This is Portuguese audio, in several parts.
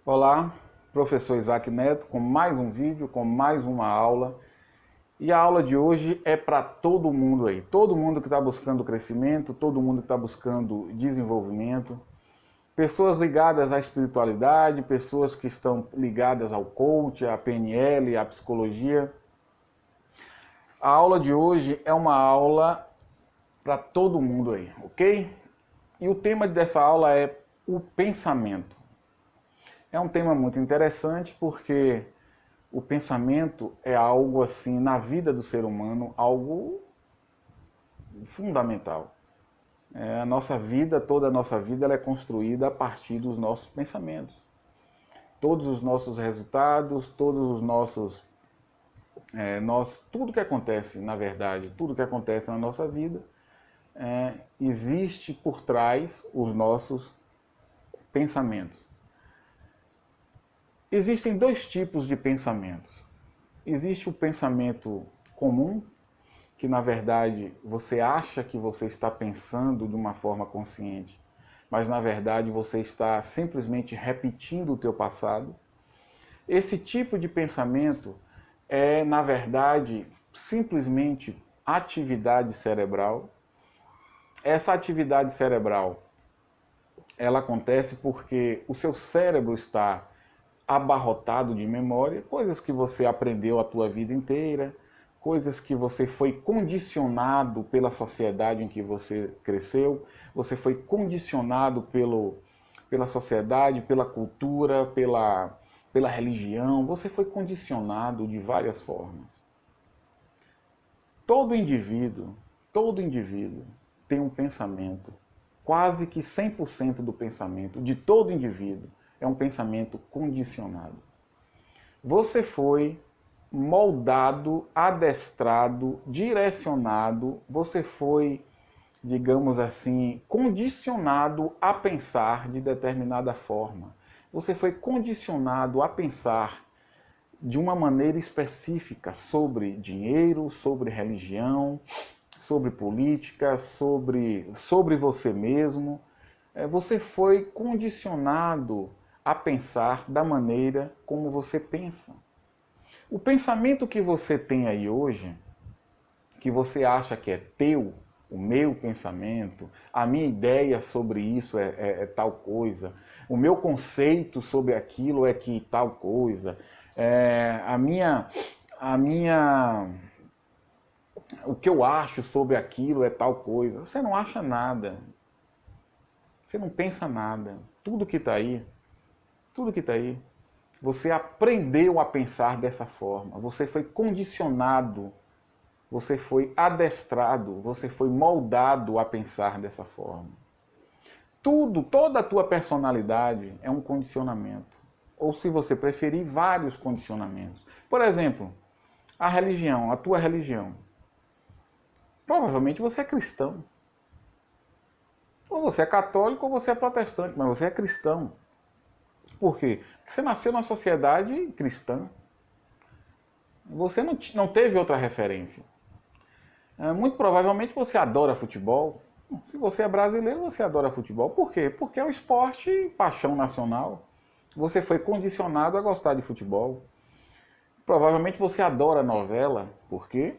Olá, professor Isaac Neto, com mais um vídeo, com mais uma aula. E a aula de hoje é para todo mundo aí. Todo mundo que está buscando crescimento, todo mundo que está buscando desenvolvimento. Pessoas ligadas à espiritualidade, pessoas que estão ligadas ao coach, à PNL, à psicologia. A aula de hoje é uma aula para todo mundo aí, ok? E o tema dessa aula é o pensamento. É um tema muito interessante porque o pensamento é algo assim, na vida do ser humano, algo fundamental. A nossa vida, toda a nossa vida, ela é construída a partir dos nossos pensamentos. Todos os nossos resultados, todos os nossos... tudo que acontece, na verdade, tudo que acontece na nossa vida, existe por trás os nossos pensamentos. Existem dois tipos de pensamentos. Existe o pensamento comum, que na verdade você acha que você está pensando de uma forma consciente, mas na verdade você está simplesmente repetindo o teu passado. Esse tipo de pensamento é, na verdade, simplesmente atividade cerebral. Essa atividade cerebral, ela acontece porque o seu cérebro está abarrotado de memória, coisas que você aprendeu a tua vida inteira, coisas que você foi condicionado pela sociedade em que você cresceu, você foi condicionado pela sociedade, pela cultura, pela religião, você foi condicionado de várias formas. Todo indivíduo tem um pensamento, quase que 100% do pensamento de todo indivíduo é um pensamento condicionado. Você foi moldado, adestrado, direcionado, você foi, digamos assim, condicionado a pensar de determinada forma. Você foi condicionado a pensar de uma maneira específica sobre dinheiro, sobre religião, sobre política, sobre você mesmo. Você foi condicionado a pensar da maneira como você pensa. O pensamento que você tem aí hoje, que você acha que é teu, o meu pensamento, a minha ideia sobre isso é tal coisa, o meu conceito sobre aquilo é que tal coisa, a minha, o que eu acho sobre aquilo é tal coisa. Você não acha nada, você não pensa nada. Tudo que está aí, você aprendeu a pensar dessa forma, você foi condicionado, você foi adestrado, você foi moldado a pensar dessa forma. Tudo, toda a tua personalidade é um condicionamento. Ou, se você preferir, vários condicionamentos. Por exemplo, a religião, a tua religião. Provavelmente você é cristão. Ou você é católico ou você é protestante, mas você é cristão. Por quê? Porque você nasceu numa sociedade cristã. Você não teve outra referência. Muito provavelmente você adora futebol. Se você é brasileiro, você adora futebol. Por quê? Porque é um esporte paixão nacional. Você foi condicionado a gostar de futebol. Provavelmente você adora novela. Por quê?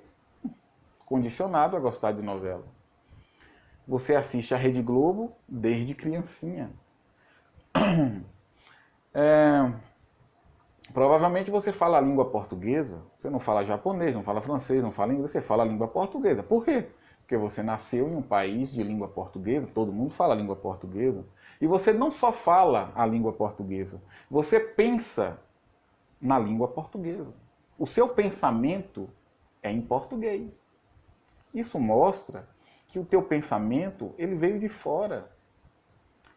Condicionado a gostar de novela. Você assiste a Rede Globo desde criancinha. Provavelmente você fala a língua portuguesa, você não fala japonês, não fala francês, não fala inglês, você fala a língua portuguesa. Por quê? Porque você nasceu em um país de língua portuguesa, todo mundo fala a língua portuguesa. E você não só fala a língua portuguesa, você pensa na língua portuguesa. O seu pensamento é em português. Isso mostra que o teu pensamento, ele veio de fora.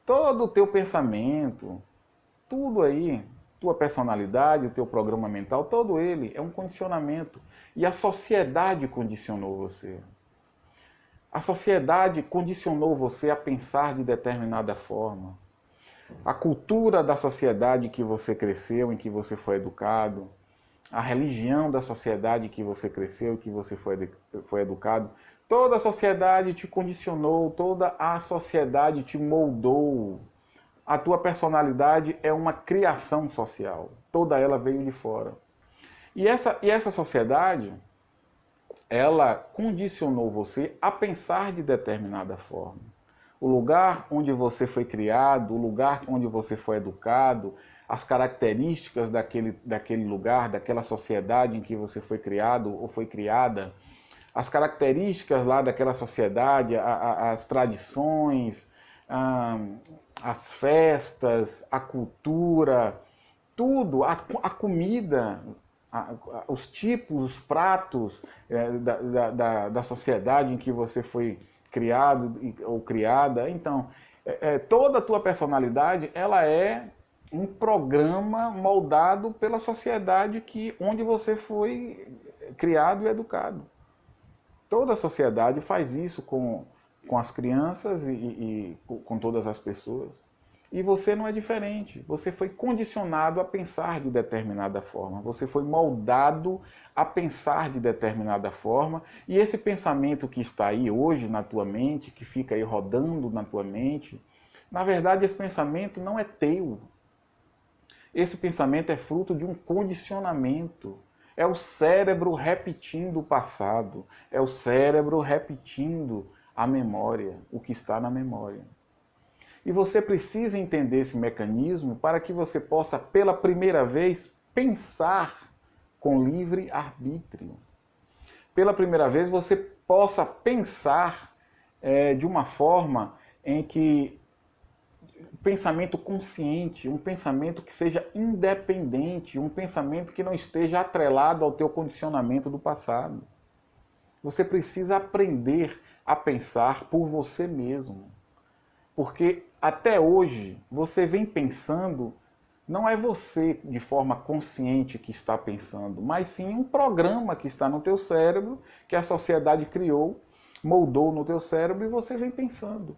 Todo o teu pensamento, tudo aí, tua personalidade, o teu programa mental, todo ele é um condicionamento. E a sociedade condicionou você. A sociedade condicionou você a pensar de determinada forma. A cultura da sociedade que você cresceu, em que você foi educado, a religião da sociedade que você cresceu, que você foi educado, toda a sociedade te condicionou, toda a sociedade te moldou a tua personalidade é uma criação social. Toda ela veio de fora. E essa sociedade, ela condicionou você a pensar de determinada forma. O lugar onde você foi criado, o lugar onde você foi educado, as características daquele lugar, daquela sociedade em que você foi criado ou foi criada, as características lá daquela sociedade, as tradições, as festas, a cultura, tudo, a comida, os tipos, os pratos da sociedade em que você foi criado ou criada. Então, toda a tua personalidade, ela é um programa moldado pela sociedade onde você foi criado e educado. Toda a sociedade faz isso com as crianças e com todas as pessoas. E você não é diferente. Você foi condicionado a pensar de determinada forma. Você foi moldado a pensar de determinada forma. E esse pensamento que está aí hoje na tua mente, que fica aí rodando na tua mente, na verdade esse pensamento não é teu. Esse pensamento é fruto de um condicionamento. É o cérebro repetindo o passado. É o cérebro repetindo a memória, o que está na memória. E você precisa entender esse mecanismo para que você possa, pela primeira vez, pensar com livre arbítrio. Pela primeira vez, você possa pensar de uma forma em que pensamento consciente, um pensamento que seja independente, um pensamento que não esteja atrelado ao teu condicionamento do passado. Você precisa aprender a pensar por você mesmo. Porque até hoje você vem pensando, não é você de forma consciente que está pensando, mas sim um programa que está no teu cérebro, que a sociedade criou, moldou no teu cérebro e você vem pensando.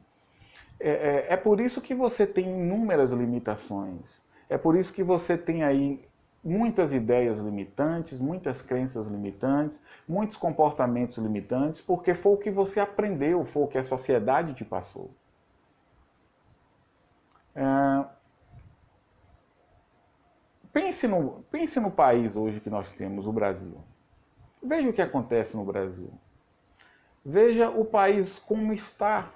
É por isso que você tem inúmeras limitações. É por isso que você tem aí muitas ideias limitantes, muitas crenças limitantes, muitos comportamentos limitantes, porque foi o que você aprendeu, foi o que a sociedade te passou. Pense no país hoje que nós temos, o Brasil. Veja o que acontece no Brasil. Veja o país como está.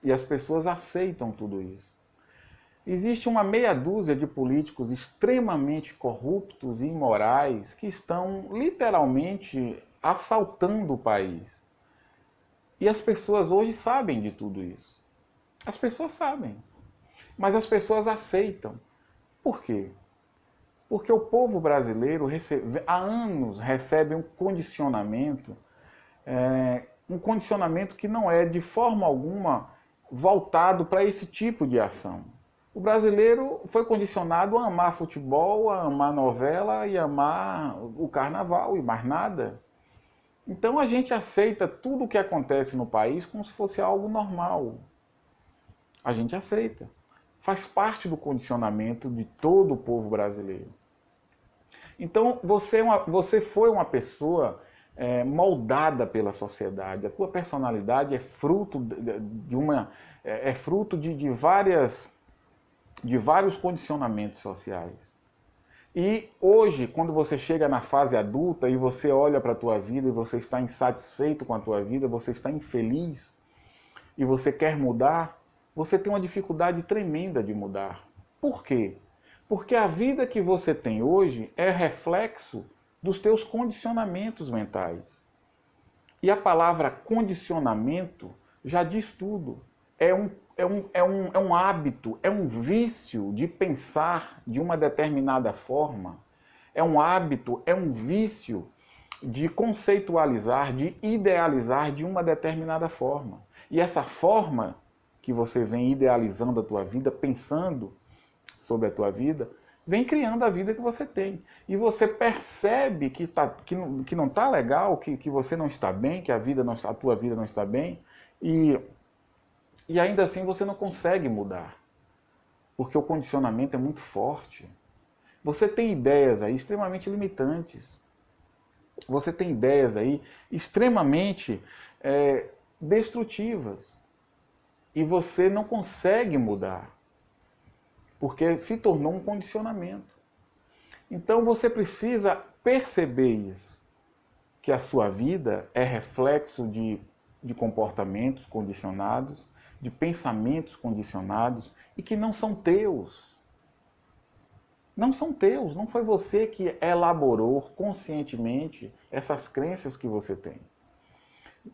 E as pessoas aceitam tudo isso. Existe uma meia dúzia de políticos extremamente corruptos e imorais que estão literalmente assaltando o país. E as pessoas hoje sabem de tudo isso. As pessoas sabem. Mas as pessoas aceitam. Por quê? Porque o povo brasileiro há anos recebe um condicionamento que não é de forma alguma voltado para esse tipo de ação. O brasileiro foi condicionado a amar futebol, a amar novela e a amar o carnaval e mais nada. Então a gente aceita tudo o que acontece no país como se fosse algo normal. A gente aceita. Faz parte do condicionamento de todo o povo brasileiro. Então você foi uma pessoa moldada pela sociedade. A tua personalidade é fruto de vários condicionamentos sociais. E hoje, quando você chega na fase adulta e você olha para a tua vida e você está insatisfeito com a tua vida, você está infeliz e você quer mudar, você tem uma dificuldade tremenda de mudar. Por quê? Porque a vida que você tem hoje é reflexo dos teus condicionamentos mentais. E a palavra condicionamento já diz tudo. É um hábito, é um vício de pensar de uma determinada forma. É um hábito, é um vício de conceitualizar, de idealizar de uma determinada forma. E essa forma que você vem idealizando a tua vida, pensando sobre a tua vida, vem criando a vida que você tem. E você percebe que não está legal, que você não está bem, que a tua vida não está bem, e ainda assim você não consegue mudar. Porque o condicionamento é muito forte. Você tem ideias aí extremamente limitantes. Você tem ideias aí extremamente destrutivas. E você não consegue mudar. porque se tornou um condicionamento. Então você precisa perceber isso, que a sua vida é reflexo de comportamentos condicionados, de pensamentos condicionados e que não são teus. Não são teus, não foi você que elaborou conscientemente essas crenças que você tem.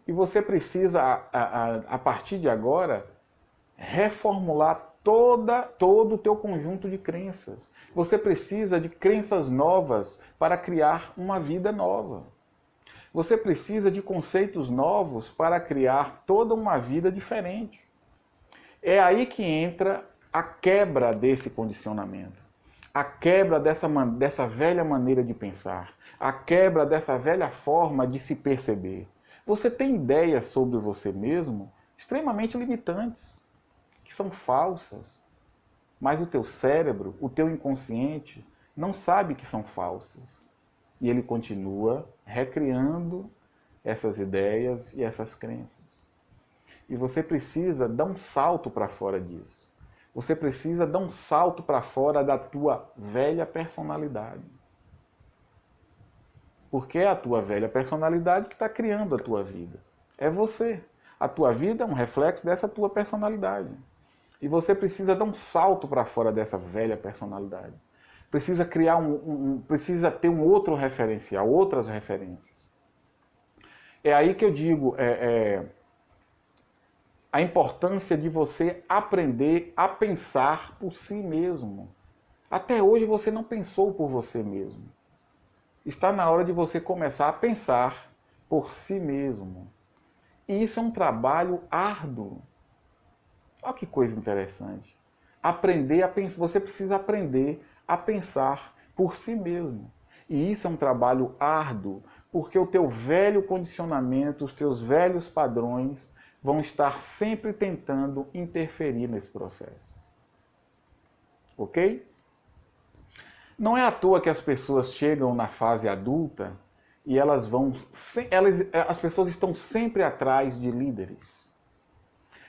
E você precisa, a partir de agora, reformular todo o teu conjunto de crenças. Você precisa de crenças novas para criar uma vida nova. Você precisa de conceitos novos para criar toda uma vida diferente. É aí que entra a quebra desse condicionamento. A quebra dessa velha maneira de pensar. A quebra dessa velha forma de se perceber. Você tem ideias sobre você mesmo extremamente limitantes, que são falsas. Mas o teu cérebro, o teu inconsciente, não sabe que são falsas. E ele continua recriando essas ideias e essas crenças. E você precisa dar um salto para fora disso. Você precisa dar um salto para fora da tua velha personalidade. Porque é a tua velha personalidade que está criando a tua vida. É você. A tua vida é um reflexo dessa tua personalidade. E você precisa dar um salto para fora dessa velha personalidade. Precisa criar precisa ter um outro referencial, outras referências. É aí que eu digo, a importância de você aprender a pensar por si mesmo. Até hoje você não pensou por você mesmo. Está na hora de você começar a pensar por si mesmo. E isso é um trabalho árduo. Olha que coisa interessante. Aprender a pensar, você precisa aprender a pensar por si mesmo. E isso é um trabalho árduo, porque o teu velho condicionamento, os teus velhos padrões vão estar sempre tentando interferir nesse processo. Ok? Não é à toa que as pessoas chegam na fase adulta e as pessoas estão sempre atrás de líderes.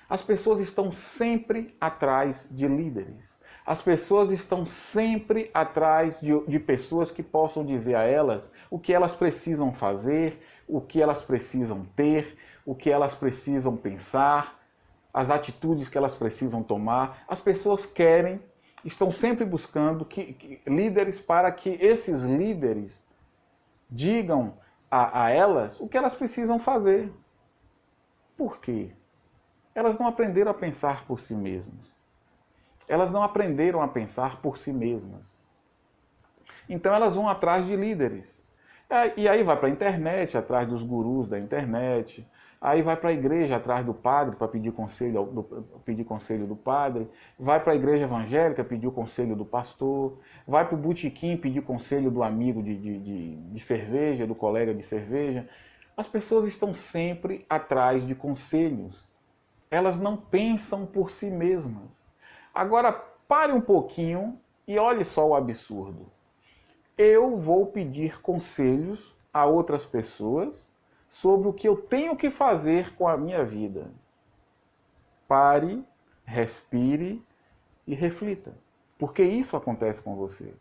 As pessoas estão sempre atrás de líderes. As pessoas estão sempre atrás de pessoas que possam dizer a elas o que elas precisam fazer, o que elas precisam ter, o que elas precisam pensar, as atitudes que elas precisam tomar. As pessoas estão sempre buscando líderes para que esses líderes digam a elas o que elas precisam fazer. Por quê? Elas não aprenderam a pensar por si mesmas. Elas não aprenderam a pensar por si mesmas. Então elas vão atrás de líderes. E aí vai para a internet, atrás dos gurus da internet. Aí vai para a igreja, atrás do padre, para pedir conselho do padre. Vai para a igreja evangélica, pedir o conselho do pastor. Vai para o botequim, pedir conselho do amigo de cerveja, do colega de cerveja. As pessoas estão sempre atrás de conselhos. Elas não pensam por si mesmas. Agora, pare um pouquinho e olhe só o absurdo. Eu vou pedir conselhos a outras pessoas sobre o que eu tenho que fazer com a minha vida. Pare, respire e reflita. Porque isso acontece com você.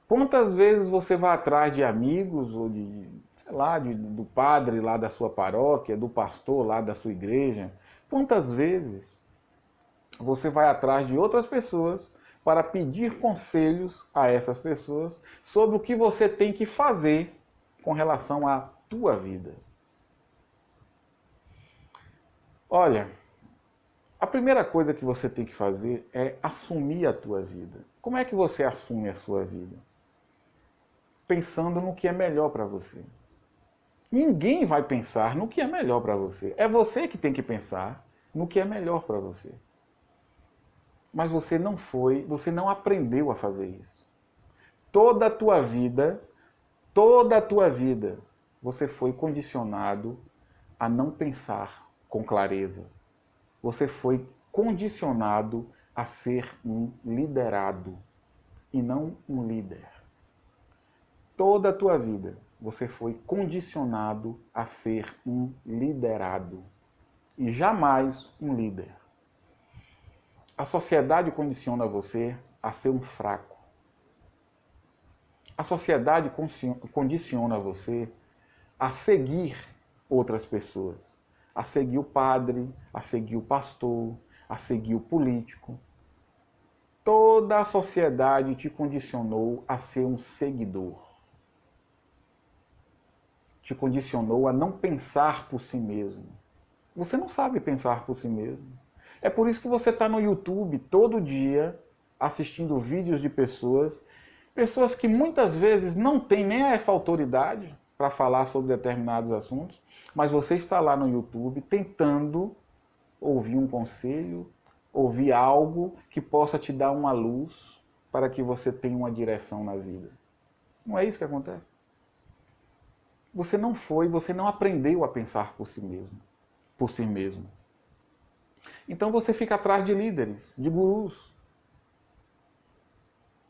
Quantas vezes você vai atrás de amigos ou do padre lá da sua paróquia, do pastor lá da sua igreja? Quantas vezes você vai atrás de outras pessoas para pedir conselhos a essas pessoas sobre o que você tem que fazer com relação à tua vida? Olha, a primeira coisa que você tem que fazer é assumir a tua vida. Como é que você assume a sua vida? Pensando no que é melhor para você. Ninguém vai pensar no que é melhor para você. É você que tem que pensar no que é melhor para você. Mas você não aprendeu a fazer isso. Toda a tua vida, você foi condicionado a não pensar com clareza. Você foi condicionado a ser um liderado e não um líder. Toda a tua vida, você foi condicionado a ser um liderado e jamais um líder. A sociedade condiciona você a ser um fraco. A sociedade condiciona você a seguir outras pessoas, a seguir o padre, a seguir o pastor, a seguir o político. Toda a sociedade te condicionou a ser um seguidor. Te condicionou a não pensar por si mesmo. Você não sabe pensar por si mesmo. É por isso que você está no YouTube todo dia assistindo vídeos de pessoas que muitas vezes não têm nem essa autoridade para falar sobre determinados assuntos, mas você está lá no YouTube tentando ouvir um conselho, ouvir algo que possa te dar uma luz para que você tenha uma direção na vida. Não é isso que acontece? Você não aprendeu a pensar por si mesmo. Então você fica atrás de líderes, de gurus.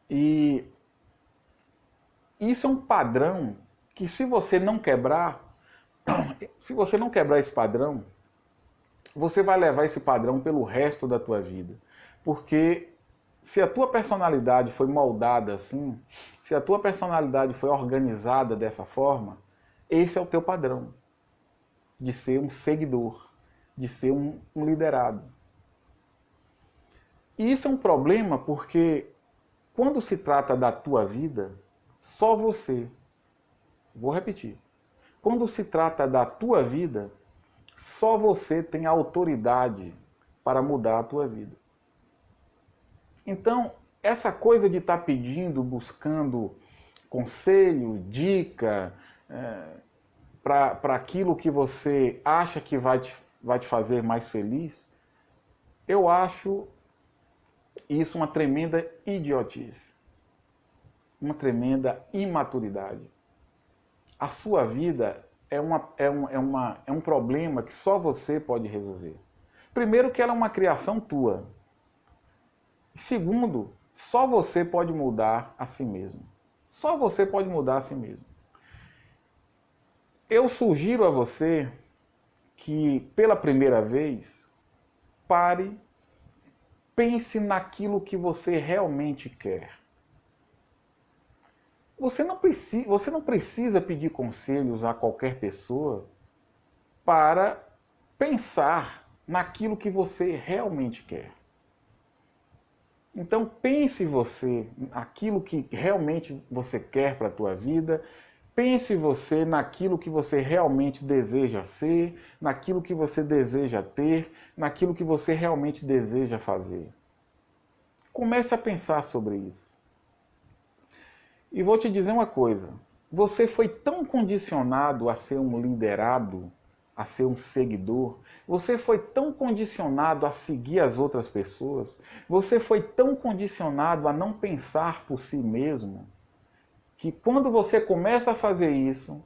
E isso é um padrão que se você não quebrar esse padrão, você vai levar esse padrão pelo resto da tua vida. Porque se a tua personalidade foi moldada assim, se a tua personalidade foi organizada dessa forma, esse é o teu padrão de ser um seguidor, de ser um liderado. E isso é um problema porque quando se trata da tua vida, só você, vou repetir, quando se trata da tua vida, só você tem a autoridade para mudar a tua vida. Então, essa coisa de estar pedindo, buscando conselho, dica, para aquilo que você acha que vai te fazer mais feliz, eu acho isso uma tremenda idiotice, uma tremenda imaturidade. A sua vida é um problema que só você pode resolver. Primeiro que ela é uma criação tua. Segundo, só você pode mudar a si mesmo. Só você pode mudar a si mesmo. Eu sugiro a você que, pela primeira vez, pare, pense naquilo que você realmente quer. Você não precisa pedir conselhos a qualquer pessoa para pensar naquilo que você realmente quer. Então pense você naquilo que realmente você quer para a tua vida, pense você naquilo que você realmente deseja ser, naquilo que você deseja ter, naquilo que você realmente deseja fazer. Comece a pensar sobre isso. E vou te dizer uma coisa, você foi tão condicionado a ser um liderado, a ser um seguidor, você foi tão condicionado a seguir as outras pessoas, você foi tão condicionado a não pensar por si mesmo, que quando você começa a fazer isso,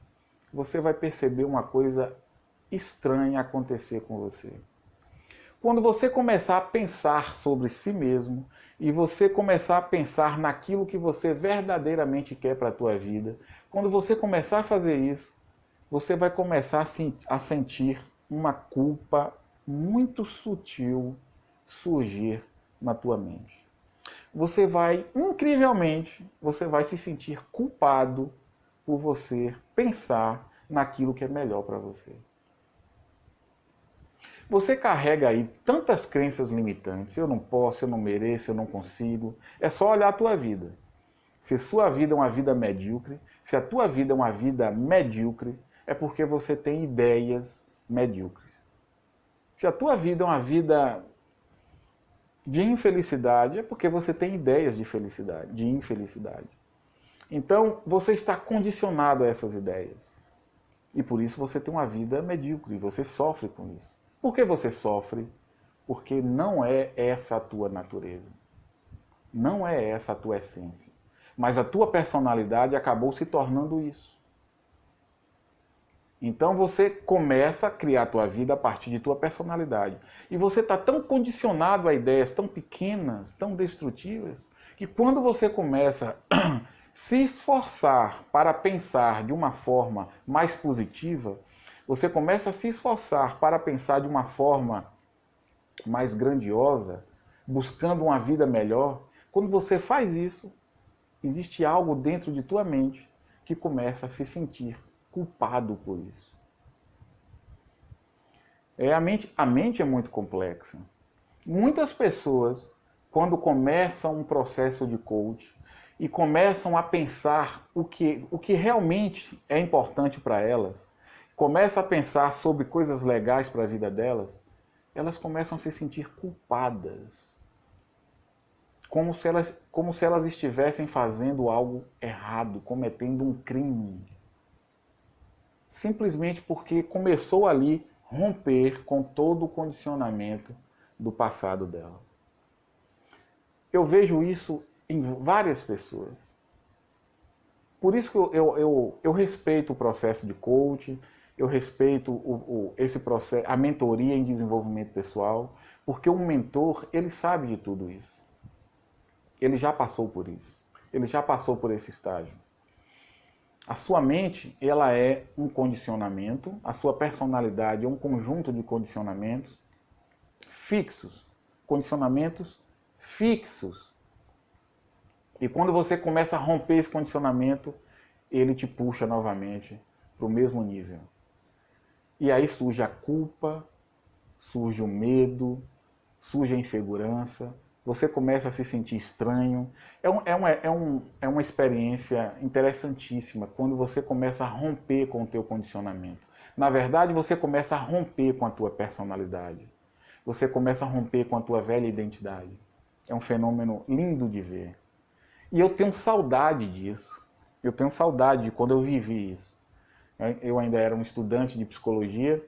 você vai perceber uma coisa estranha acontecer com você. Quando você começar a pensar sobre si mesmo e você começar a pensar naquilo que você verdadeiramente quer para a tua vida, quando você começar a fazer isso, você vai começar a sentir uma culpa muito sutil surgir na tua mente. Você vai, incrivelmente, você vai se sentir culpado por você pensar naquilo que é melhor para você. Você carrega aí tantas crenças limitantes, eu não posso, eu não mereço, eu não consigo. É só olhar a tua vida. Se sua vida é uma vida medíocre, se a tua vida é uma vida medíocre, é porque você tem ideias medíocres. Se a tua vida é uma vida de infelicidade, é porque você tem ideias de felicidade, de infelicidade. Então, você está condicionado a essas ideias. E por isso você tem uma vida medíocre, você sofre com isso. Por que você sofre? Porque não é essa a tua natureza. Não é essa a tua essência. Mas a tua personalidade acabou se tornando isso. Então você começa a criar a tua vida a partir de tua personalidade. E você está tão condicionado a ideias tão pequenas, tão destrutivas, que quando você começa a se esforçar para pensar de uma forma mais positiva, você começa a se esforçar para pensar de uma forma mais grandiosa, buscando uma vida melhor, quando você faz isso, existe algo dentro de tua mente que começa a se sentir culpado por isso. A mente é muito complexa. Muitas pessoas, quando começam um processo de coach e começam a pensar o que realmente é importante para elas, começam a pensar sobre coisas legais para a vida delas, elas começam a se sentir culpadas. Como se elas estivessem fazendo algo errado, cometendo um crime. Simplesmente porque começou ali romper com todo o condicionamento do passado dela. Eu vejo isso em várias pessoas. Por isso que eu respeito o processo de coaching, eu respeito esse processo, a mentoria em desenvolvimento pessoal, porque um mentor, ele sabe de tudo isso. Ele já passou por isso. Ele já passou por esse estágio. A sua mente, ela é um condicionamento, a sua personalidade é um conjunto de condicionamentos fixos. Condicionamentos fixos. E quando você começa a romper esse condicionamento, ele te puxa novamente para o mesmo nível. E aí surge a culpa, surge o medo, surge a insegurança, você começa a se sentir estranho. É uma experiência interessantíssima quando você começa a romper com o teu condicionamento. Na verdade, você começa a romper com a tua personalidade. Você começa a romper com a tua velha identidade. É um fenômeno lindo de ver. E eu tenho saudade disso. Eu tenho saudade de quando eu vivi isso. Eu ainda era um estudante de psicologia.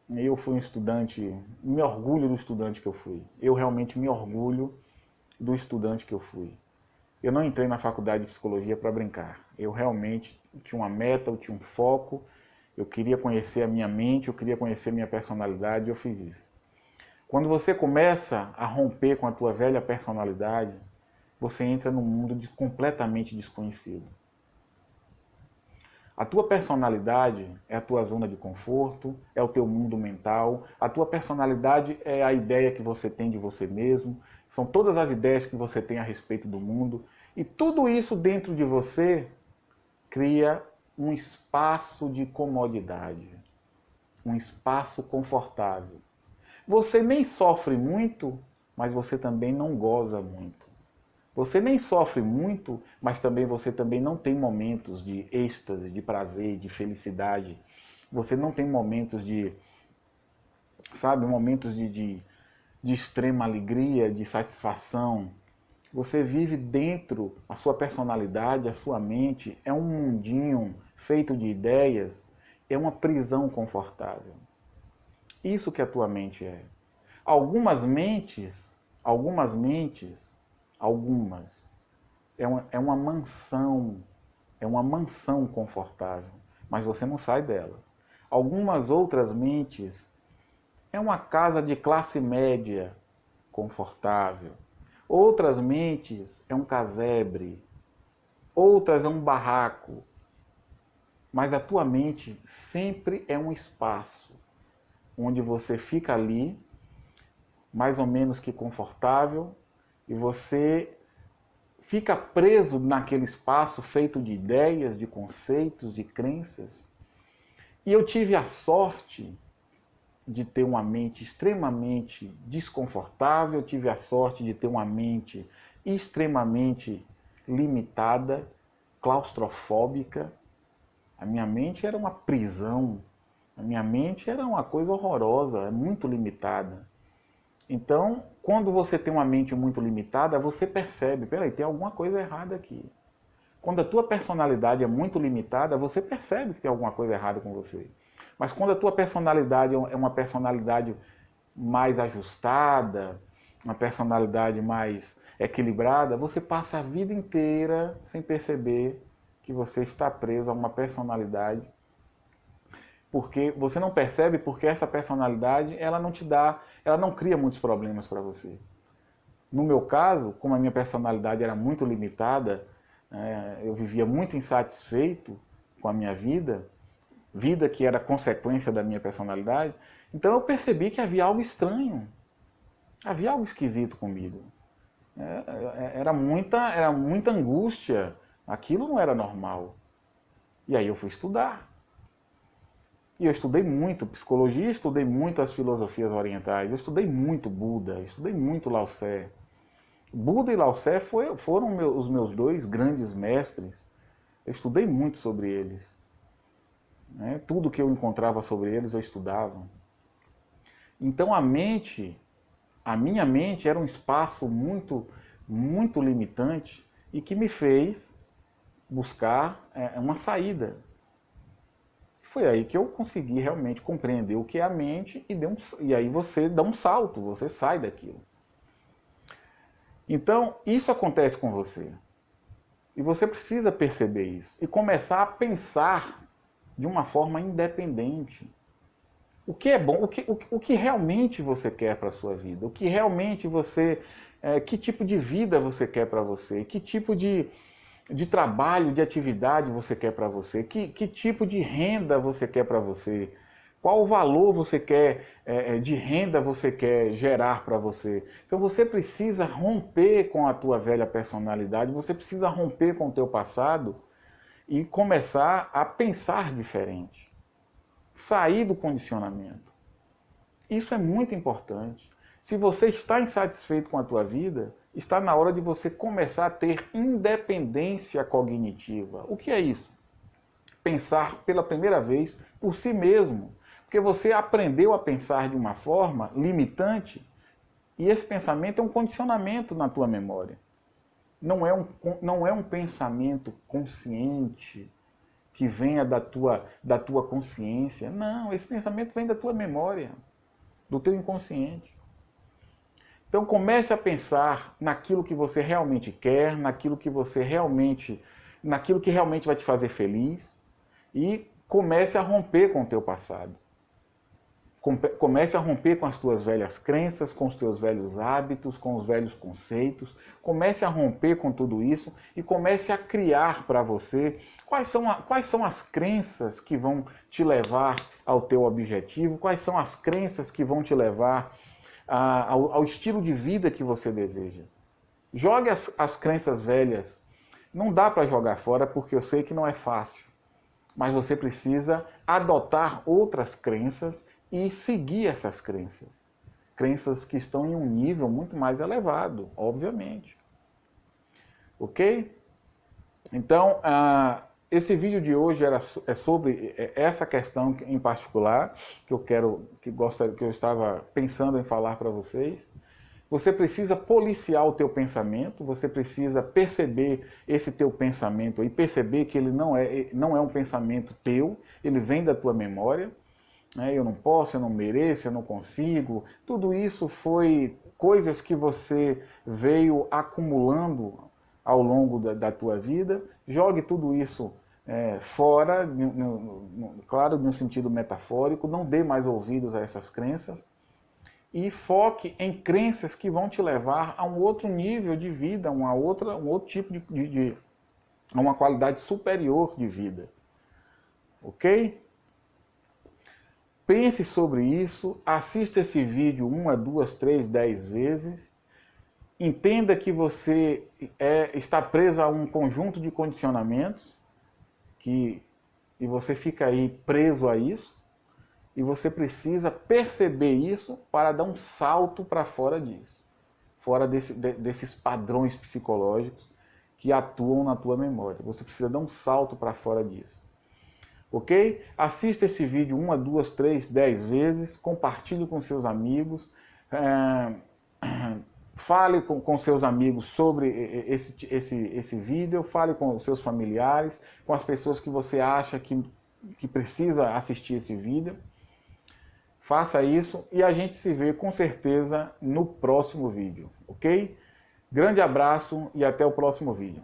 Eu fui um estudante, me orgulho do estudante que eu fui. Eu realmente me orgulho do estudante que eu fui. Eu não entrei na faculdade de psicologia para brincar. Eu realmente tinha uma meta, eu tinha um foco, eu queria conhecer a minha mente, eu queria conhecer a minha personalidade e eu fiz isso. Quando você começa a romper com a tua velha personalidade, você entra num mundo completamente desconhecido. A tua personalidade é a tua zona de conforto, é o teu mundo mental. A tua personalidade é a ideia que você tem de você mesmo, são todas as ideias que você tem a respeito do mundo. E tudo isso dentro de você cria um espaço de comodidade, um espaço confortável. Você nem sofre muito, mas você também não goza muito. Você nem sofre muito, mas também você também não tem momentos de êxtase, de prazer, de felicidade. Você não tem momentos de, sabe, momentos de extrema alegria, de satisfação. Você vive dentro, a sua personalidade, a sua mente é um mundinho feito de ideias, é uma prisão confortável. Isso que a tua mente é. Algumas, é uma mansão confortável, mas você não sai dela. Algumas outras mentes é uma casa de classe média confortável. Outras mentes é um casebre, outras é um barraco. Mas a tua mente sempre é um espaço onde você fica ali, mais ou menos que confortável, e você fica preso naquele espaço feito de ideias, de conceitos, de crenças. E eu tive a sorte de ter uma mente extremamente desconfortável, eu tive a sorte de ter uma mente extremamente limitada, claustrofóbica. A minha mente era uma prisão, a minha mente era uma coisa horrorosa, muito limitada. Então, quando você tem uma mente muito limitada, você percebe, peraí, tem alguma coisa errada aqui. Quando a tua personalidade é muito limitada, você percebe que tem alguma coisa errada com você. Mas quando a tua personalidade é uma personalidade mais ajustada, uma personalidade mais equilibrada, você passa a vida inteira sem perceber que você está preso a uma personalidade. Porque você não percebe porque essa personalidade, ela não cria muitos problemas para você. No meu caso, como a minha personalidade era muito limitada, eu vivia muito insatisfeito com a minha vida que era consequência da minha personalidade, então eu percebi que havia algo estranho. Havia algo esquisito comigo. Era muita angústia. Aquilo não era normal. E aí eu fui estudar. E eu estudei muito psicologia, estudei muito as filosofias orientais, eu estudei muito Buda, eu estudei muito Lao Tse. Buda e Lao Tse foram os meus dois grandes mestres. Eu estudei muito sobre eles. Né? Tudo que eu encontrava sobre eles eu estudava. Então a minha mente era um espaço muito, muito limitante e que me fez buscar uma saída. Foi aí que eu consegui realmente compreender o que é a mente e aí você dá um salto, você sai daquilo. Então, isso acontece com você. E você precisa perceber isso e começar a pensar de uma forma independente. O que é bom, o que realmente você quer para a sua vida, o que realmente que tipo de vida você quer para você, que tipo de trabalho, de atividade você quer para você, que tipo de renda você quer para você, qual o valor você quer, de renda você quer gerar para você. Então você precisa romper com a tua velha personalidade, você precisa romper com o teu passado e começar a pensar diferente. Sair do condicionamento. Isso é muito importante. Se você está insatisfeito com a tua vida, está na hora de você começar a ter independência cognitiva. O que é isso? Pensar pela primeira vez por si mesmo. Porque você aprendeu a pensar de uma forma limitante e esse pensamento é um condicionamento na tua memória. Não é um pensamento consciente que venha da tua consciência. Não, esse pensamento vem da tua memória, do teu inconsciente. Então comece a pensar naquilo que você realmente quer, naquilo que realmente vai te fazer feliz e comece a romper com o teu passado. Comece a romper com as tuas velhas crenças, com os teus velhos hábitos, com os velhos conceitos. Comece a romper com tudo isso e comece a criar para você quais são as crenças que vão te levar ao teu objetivo, quais são as crenças que vão te levar ao estilo de vida que você deseja. Jogue as crenças velhas. Não dá para jogar fora porque eu sei que não é fácil. Mas você precisa adotar outras crenças e seguir essas crenças. Crenças que estão em um nível muito mais elevado, obviamente. Ok? Então, esse vídeo de hoje é sobre essa questão em particular, que eu estava pensando em falar para vocês. Você precisa policiar o teu pensamento, você precisa perceber esse teu pensamento e perceber que ele não é um pensamento teu, ele vem da tua memória. Eu não posso, eu não mereço, eu não consigo. Tudo isso foi coisas que você veio acumulando ao longo da tua vida. Jogue tudo isso fora, claro, no sentido metafórico. Não dê mais ouvidos a essas crenças. E foque em crenças que vão te levar a um outro nível de vida, um outro tipo a uma qualidade superior de vida. Ok? Pense sobre isso, assista esse vídeo 1, 2, 3, 10 vezes. Entenda que você está preso a um conjunto de condicionamentos e você fica aí preso a isso. E você precisa perceber isso para dar um salto para fora disso. Fora desses padrões psicológicos que atuam na tua memória. Você precisa dar um salto para fora disso. Ok? Assista esse vídeo 1, 2, 3, 10 vezes. Compartilhe com seus amigos. Fale com seus amigos sobre esse vídeo. Fale com os seus familiares. Com as pessoas que você acha que precisa assistir esse vídeo. Faça isso e a gente se vê com certeza no próximo vídeo, ok? Grande abraço e até o próximo vídeo.